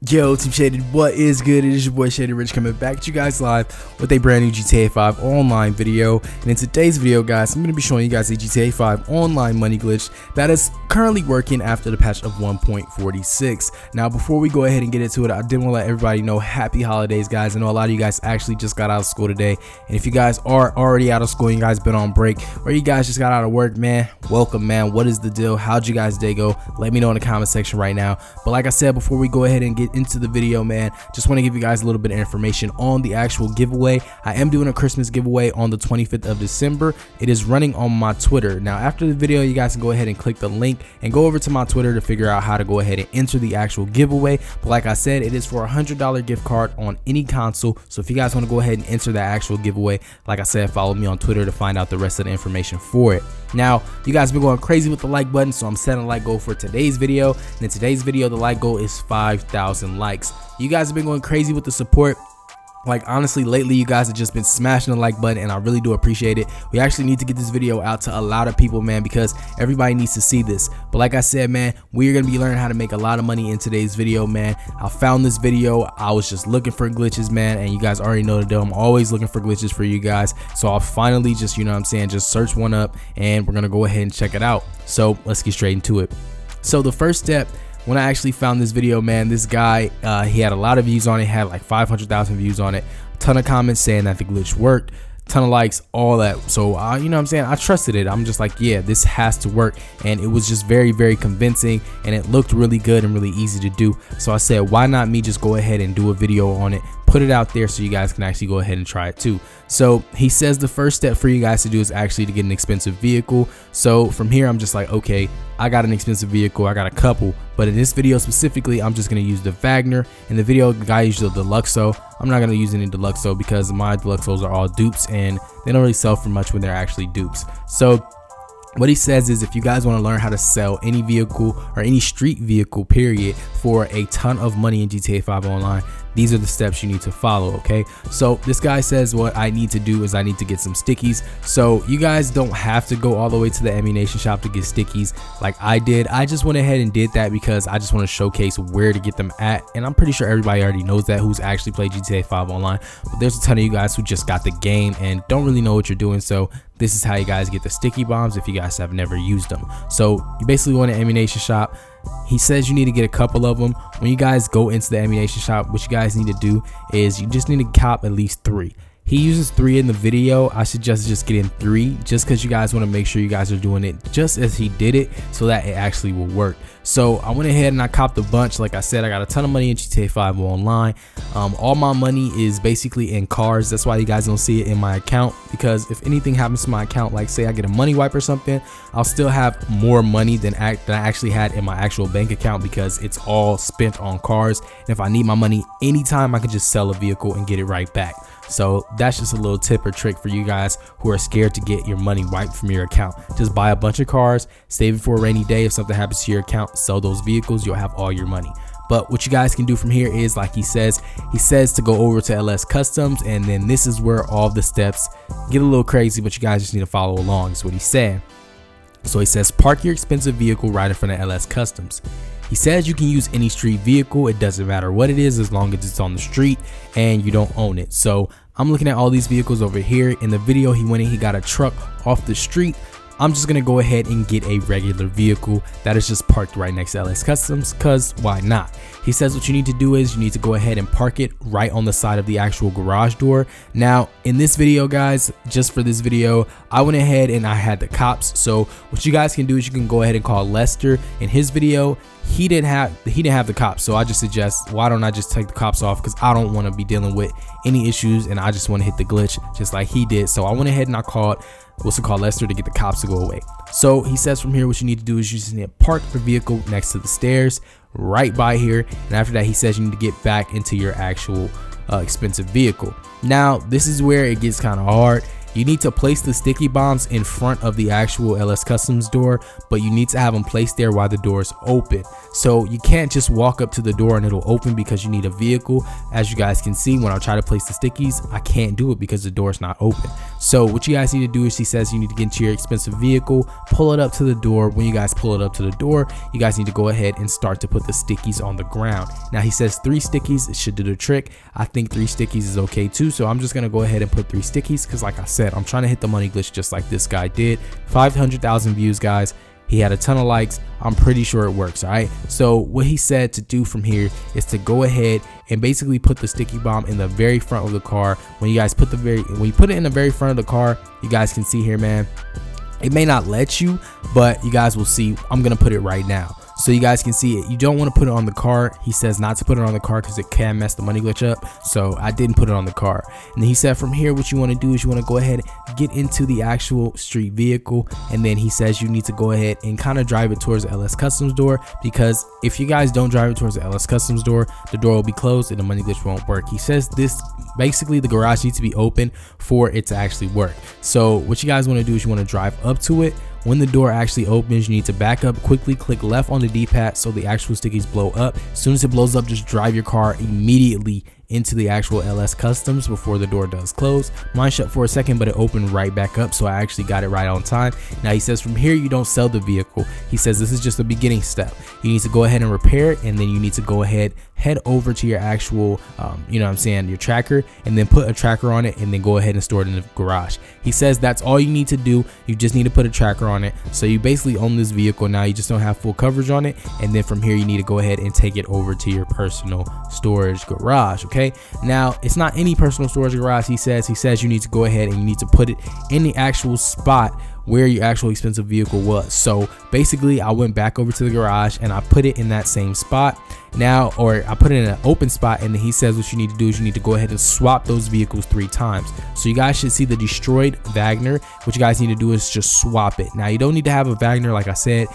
Yo, Team Shaded, what is good? It is your boy ShadedRich coming back to you guys live with a brand new GTA 5 online video. And in today's video, guys, I'm going to be showing you guys a GTA 5 online money glitch that is currently working after the patch of 1.46. Now, before we go ahead and get into it, I did want to let everybody know happy holidays, guys. I know a lot of you guys actually just got out of school today. And if you guys are already out of school and you guys been on break, or you guys just got out of work, man, welcome, man. What is the deal? How'd you guys' day go? Let me know in the comment section right now. But like I said, before we go ahead and get into the video, man, just want to give you guys a little bit of information on the actual giveaway. I am doing a Christmas giveaway on the 25th of December. It is running on my Twitter. Now, after the video, you guys can go ahead and click the link and go over to my Twitter to figure out how to go ahead and enter the actual giveaway. But like I said, it is for a $100 gift card on any console. So if you guys want to go ahead and enter that actual giveaway, like I said, follow me on Twitter to find out the rest of the information for it. Now, you guys have been going crazy with the like button, so I'm setting a like goal for today's video. And in today's video, the like goal is 5,000 likes. You guys have been going crazy with the support. Like, honestly, lately you guys have just been smashing the like button, and I really do appreciate it. We actually need to get this video out to a lot of people, man, because everybody needs to see this. But like I said, man, we're gonna be learning how to make a lot of money in today's video, man. I found this video. I was just looking for glitches, man, and you guys already know the deal. I'm always looking for glitches for you guys, so I'll finally just, you know what I'm saying, just search one up, and we're gonna go ahead and check it out. So let's get straight into it. So the first step, when I actually found this video, man, this guy, he had a lot of views on it, had like 500,000 views on it, a ton of comments saying that the glitch worked, ton of likes, all that. So you know what I'm saying, I trusted it. I'm just like, yeah, this has to work. And it was just very, very convincing, and it looked really good and really easy to do. So I said, why not me just go ahead and do a video on it, put it out there so you guys can actually go ahead and try it too. So he says the first step for you guys to do is actually to get an expensive vehicle. So from here, I'm just like, okay, I got an expensive vehicle, I got a couple, but in this video specifically, I'm just gonna use the Wagner. In the video, the guy used the Deluxo. I'm not gonna use any Deluxo because my Deluxos are all dupes and they don't really sell for much when they're actually dupes. So what he says is, if you guys want to learn how to sell any vehicle or any street vehicle period for a ton of money in GTA 5 online, these are the steps you need to follow. Okay, so this guy says what I need to do is I need to get some stickies. So you guys don't have to go all the way to the ammunition shop to get stickies like I did. I just went ahead and did that because I just want to showcase where to get them at, and I'm pretty sure everybody already knows that who's actually played GTA 5 online. But there's a ton of you guys who just got the game and don't really know what you're doing, so this is how you guys get the sticky bombs if you guys have never used them. So you basically want an ammunition shop. He says you need to get a couple of them. When you guys go into the ammunition shop, what you guys need to do is you just need to cop at least 3. He uses 3 in the video. I suggest just getting 3 just because you guys want to make sure you guys are doing it just as he did it so that it actually will work. So I went ahead and I copped a bunch. Like I said, I got a ton of money in GTA 5 online. All my money is basically in cars. That's why you guys don't see it in my account, because if anything happens to my account, like say I get a money wipe or something, I'll still have more money than I actually had in my actual bank account because it's all spent on cars. And if I need my money anytime, I can just sell a vehicle and get it right back. So that's just a little tip or trick for you guys who are scared to get your money wiped from your account. Just buy a bunch of cars, save it for a rainy day. If something happens to your account, sell those vehicles, you'll have all your money. But what you guys can do from here is, like he says to go over to LS Customs, and then this is where all the steps get a little crazy, but you guys just need to follow along. Is what he's saying. So he says, park your expensive vehicle right in front of LS Customs. He says you can use any street vehicle. It doesn't matter what it is as long as it's on the street and you don't own it. So I'm looking at all these vehicles over here. In the video, he went in, he got a truck off the street. I'm just gonna go ahead and get a regular vehicle that is just parked right next to LS Customs, cause why not? He says what you need to do is you need to go ahead and park it right on the side of the actual garage door. Now in this video, guys, just for this video, I went ahead and I had the cops. So what you guys can do is you can go ahead and call Lester. In his video, he didn't have the cops, so I just suggest, why don't I just take the cops off, because I don't want to be dealing with any issues and I just want to hit the glitch just like he did. So I went ahead and I called Lester to get the cops to go away. So he says from here what you need to do is you just need to park the vehicle next to the stairs right by here, and after that he says you need to get back into your actual expensive vehicle. Now this is where it gets kind of hard. You need to place the sticky bombs in front of the actual LS Customs door, but you need to have them placed there while the door is open. So you can't just walk up to the door and it'll open because you need a vehicle. As you guys can see, when I try to place the stickies, I can't do it because the door is not open. So what you guys need to do is, he says, you need to get into your expensive vehicle, pull it up to the door. When you guys pull it up to the door, you guys need to go ahead and start to put the stickies on the ground. Now he says 3 stickies should do the trick. I think 3 stickies is okay too, so I'm just gonna go ahead and put 3 stickies because, like I said, I'm trying to hit the money glitch just like this guy did. 500,000 views, guys. He had a ton of likes. I'm pretty sure it works. All right, so what he said to do from here is to go ahead and basically put the sticky bomb in the very front of the car. When you guys put when you put it in the very front of the car, you guys can see here, man, it may not let you, but you guys will see. I'm gonna put it right now so you guys can see it. You don't want to put it on the car. He says not to put it on the car because it can mess the money glitch up, so I didn't put it on the car. And then he said from here, what you want to do is you want to go ahead and get into the actual street vehicle, and then he says you need to go ahead and kind of drive it towards the LS Customs door, because if you guys don't drive it towards the LS Customs door, the door will be closed and the money glitch won't work. He says this, basically the garage needs to be open for it to actually work. So what you guys want to do is you want to drive up to it. When the door actually opens, you need to back up quickly, click left on the D-pad so the actual stickies blow up. As soon as it blows up, just drive your car immediately into the actual LS Customs before the door does close. Mine shut for a second, but it opened right back up, so I actually got it right on time. Now he says from here, you don't sell the vehicle. He says this is just a beginning step. You need to go ahead and repair it, and then you need to go ahead, head over to your actual you know what I'm saying, your tracker, and then put a tracker on it, and then go ahead and store it in the garage. He says that's all you need to do. You just need to put a tracker on it. So you basically own this vehicle now, you just don't have full coverage on it. And then from here, you need to go ahead and take it over to your personal storage garage. Okay, now it's not any personal storage garage. He says you need to go ahead and you need to put it in the actual spot where your actual expensive vehicle was. So basically I went back over to the garage and I put it in that same spot now, or I put it in an open spot. And then he says what you need to do is you need to go ahead and swap those vehicles 3 times. So you guys should see the destroyed Wagner. What you guys need to do is just swap it. Now you don't need to have a Wagner, like I said.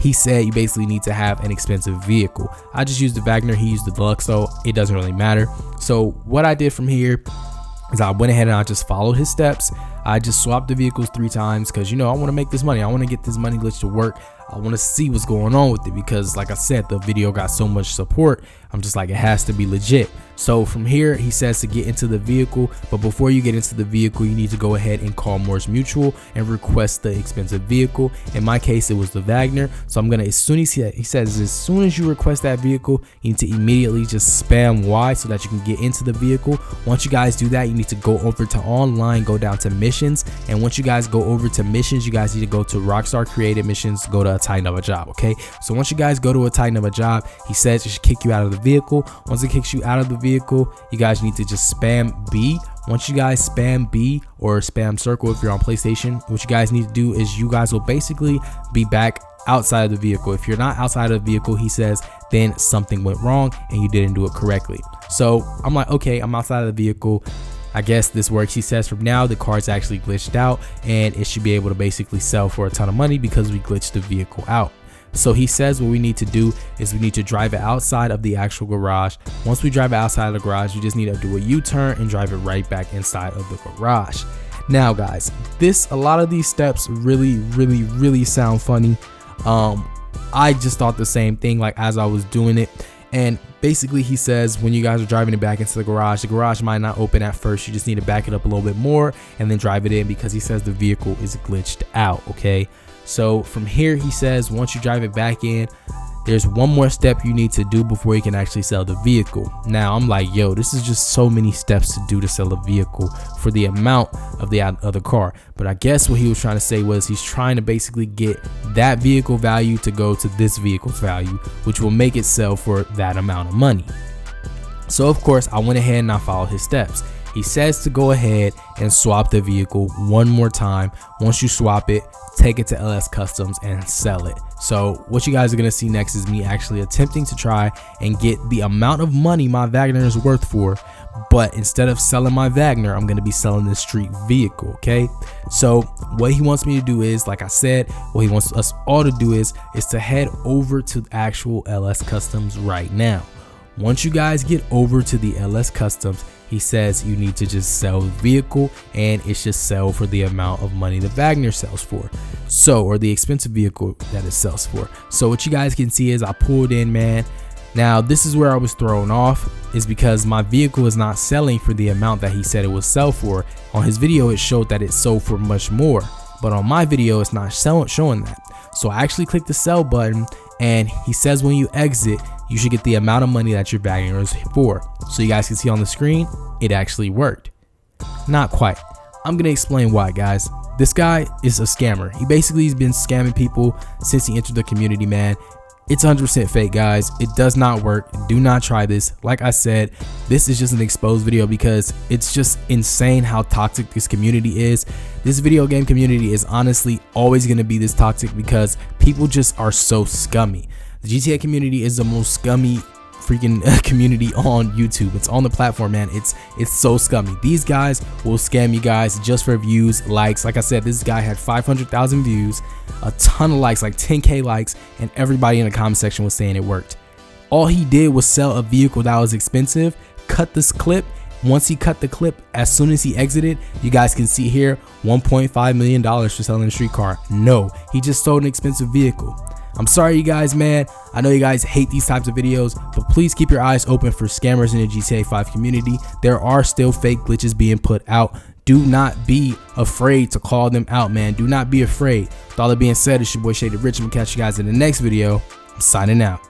He said you basically need to have an expensive vehicle. I just used the Wagner, he used the Deluxe, so it doesn't really matter. So what I did from here is I went ahead and I just followed his steps. I just swapped the vehicles 3 times because, you know, I want to make this money. I want to get this money glitch to work. I want to see what's going on with it because, like I said, the video got so much support. I'm just like, it has to be legit. So from here, he says to get into the vehicle, but before you get into the vehicle, you need to go ahead and call Morse Mutual and request the expensive vehicle. In my case, it was the Wagner. So I'm gonna, as soon as he says, as soon as you request that vehicle, you need to immediately just spam Y so that you can get into the vehicle. Once you guys do that, you need to go over to online, go down to missions, and once you guys go over to missions, you guys need to go to Rockstar created missions, go to a Tighten Up a Job. Okay, so once you guys go to a Tighten Up a Job, he says it should kick you out of the vehicle. Once it kicks you out of the vehicle, you guys need to just spam B. Once you guys spam B or spam circle if you're on PlayStation, what you guys need to do is you guys will basically be back outside of the vehicle. If you're not outside of the vehicle, he says, then something went wrong and you didn't do it correctly. So I'm like, okay, I'm outside of the vehicle. I guess this works. He says from now the car is actually glitched out and it should be able to basically sell for a ton of money because we glitched the vehicle out. So he says what we need to do is we need to drive it outside of the actual garage. Once we drive it outside of the garage, you just need to do a U-turn and drive it right back inside of the garage. Now guys, a lot of these steps really sound funny. I just thought the same thing like as I was doing it. And basically he says when you guys are driving it back into the garage might not open at first. You just need to back it up a little bit more and then drive it in because he says the vehicle is glitched out. Okay, so from here he says once you drive it back in, there's one more step you need to do before you can actually sell the vehicle. Now I'm like, yo, this is just so many steps to do to sell a vehicle for the amount of the other car. But I guess what he was trying to say was he's trying to basically get that vehicle value to go to this vehicle's value, which will make it sell for that amount of money. So of course I went ahead and I followed his steps. He says to go ahead and swap the vehicle one more time. Once you swap it, take it to LS Customs and sell it. So what you guys are gonna see next is me actually attempting to try and get the amount of money my Wagner is worth for, but instead of selling my Wagner, I'm gonna be selling this street vehicle. Okay, so what he wants me to do is, like I said, what he wants us all to do is to head over to the actual LS Customs right now. Once you guys get over to the LS Customs, he says you need to just sell the vehicle, and it's just sell for the amount of money the Wagner sells for. So, or the expensive vehicle that it sells for. So what you guys can see is I pulled in, man. Now this is where I was thrown off, is because my vehicle is not selling for the amount that he said it would sell for. On his video it showed that it sold for much more, but on my video it's not showing that. So I actually clicked the sell button, and he says when you exit you should get the amount of money that your Wagner is for. So you guys can see on the screen it actually worked. Not quite. I'm gonna explain why, guys. This guy is a scammer. He basically has been scamming people since he entered the community, man. It's 100% fake, guys. It does not work. Do not try this. Like I said, this is just an exposed video because it's just insane how toxic this community is. This video game community is honestly always going to be this toxic because people just are so scummy. The GTA community is the most scummy freaking community on YouTube. It's on the platform, man. It's so scummy. These guys will scam you guys just for views, likes. Like I said, this guy had 500,000 views, a ton of likes, like 10K likes, and everybody in the comment section was saying it worked. All he did was sell a vehicle that was expensive, cut this clip. Once he cut the clip, as soon as he exited, you guys can see here $1.5 million for selling a street car. No, he just sold an expensive vehicle. I'm sorry, you guys, man. I know you guys hate these types of videos, but please keep your eyes open for scammers in the GTA 5 community. There are still fake glitches being put out. Do not be afraid to call them out, man. Do not be afraid. With all that being said, it's your boy ShadedRich. I'm gonna catch you guys in the next video. I'm signing out.